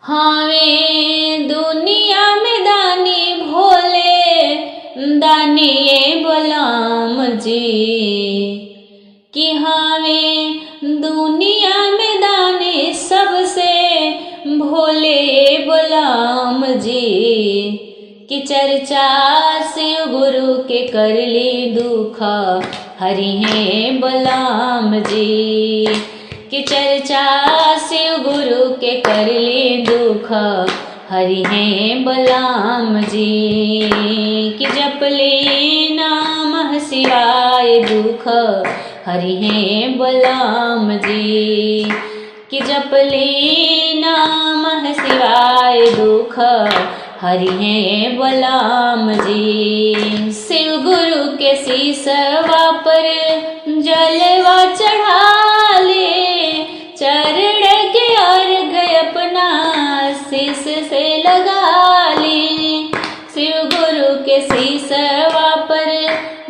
हावे दुनिया में दानी भोले दानी ये बलराम जी कि हावे दुनिया में दानी सबसे भोले बलराम जी कि चर्चा शिव गुरु के कर ली दुख हरि हैं बलराम जी कि चर्चा शिव गुरु के कर ली दुख हरि हैं बलराम जी कि जप ले नाम शिवाय दुख हरि हैं बलराम जी कि जप ले नाम शिवाय दुख हरि हैं बलराम जी। शिव गुरु के शीशवा पर जलवा चढ़ा ले चरण के अर्घ अपना शीश से लगा ले। शिव गुरु के शीशवा पर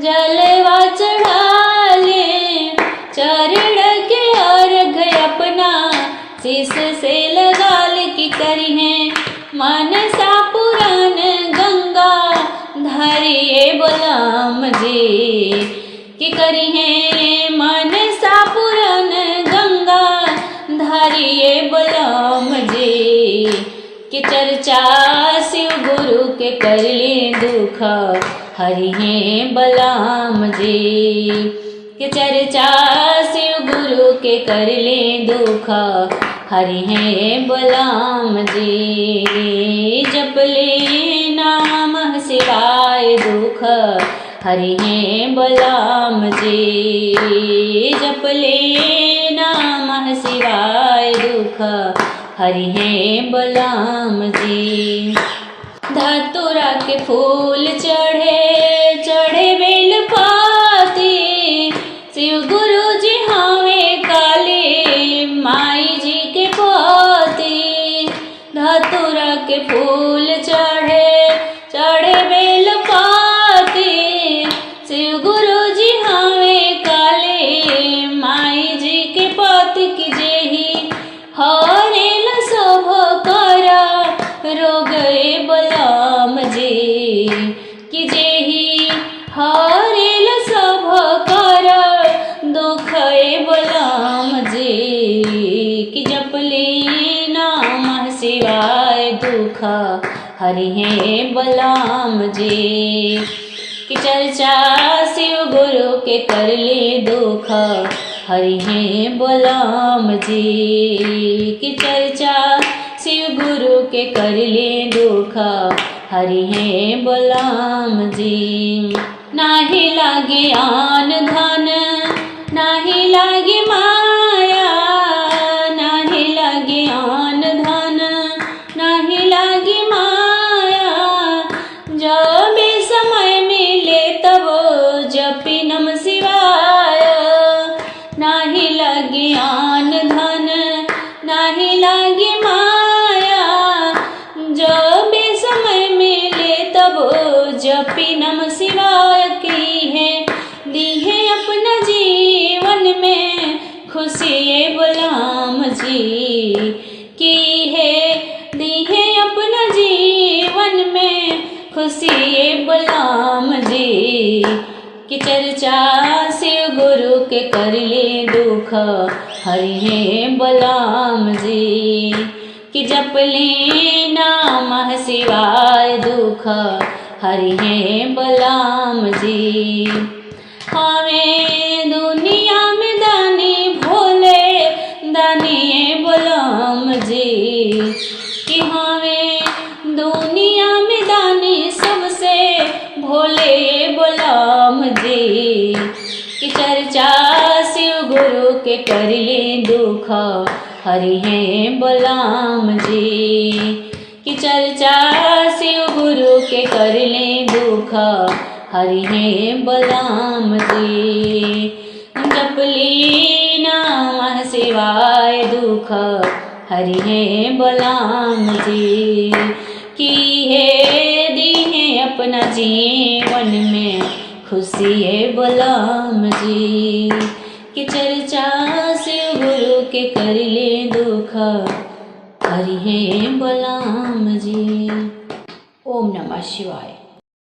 जलवा चढ़ा ले चरण के अर्घ अपना शीश से लगा ले कि करी है मनसा पुराण गंगा धरिए बलराम जी कि करी है मनसा पुराण गंगा धरिए बलराम जी कि चर्चा शिव गुरु के कर ले दुख हरि हैं बलराम जी कि चर्चा शिव गुरु के कर ले दुख हरि हैं बलराम जी। जप ले नाम शिवाय दुख हरि हैं बलराम जी जप ले नाम शिवाय दुख हरि हैं बलराम जी। धतूरा के फूल चढ़े चढ़े बेल पाती शिव गुरु जी हमें काले माई जी के पोती। धतूरा के फूल चढ़े चढ़े बेल पाती शिव गुरु जी हमें काले माई जी के पोती की जेही हरे शोभ करा रोग बलराम जी कि जेही हरे शोभ करा दुख बलराम जी कि जप ले नाम शिवाय दुख हरि हैं बलराम जी कि चर्चा शिव गुरु के कर ले दुख हरि हैं बलराम जी कि चर्चा शिव गुरु के कर ले दुख हरि हैं बलराम जी। नाही लागे आन धन नाही लागे माया नाही लागे आन धन नाही लागे माया जब समय मिले तब जपी नम शिवाय। नाही लागे आन धन नाही लागे माया जब समय मिले तब जपी नम शिवाय की है दी है अपना जीवन में खुशी बलराम जी की है दी है अपना जीवन में खुशी बलराम जी कि चर्चा शिव गुरु के कर ले दुख हरि हैं बलराम जी कि जप ले नाम शिवाय दुख हरि हैं बलराम जी। हमें दुनिया में दानी भोले दानी बलराम जी कि हमें दुनिया में दानी सबसे भोले बलराम जी कि चर्चा शिव गुरु के कर ले दुख हरि हैं बलराम जी कि चर्चा शिव गुरु के कर ले दुख हरि हैं बलराम जी। जप ले नाम शिवाय दुख हरि हैं बलराम जी की है दी है अपना जीवन में खुशी है बलराम जी कि चर्चा शिव गुरु के कर ले दुख हरि है बलराम जी। ओम नमः शिवाय।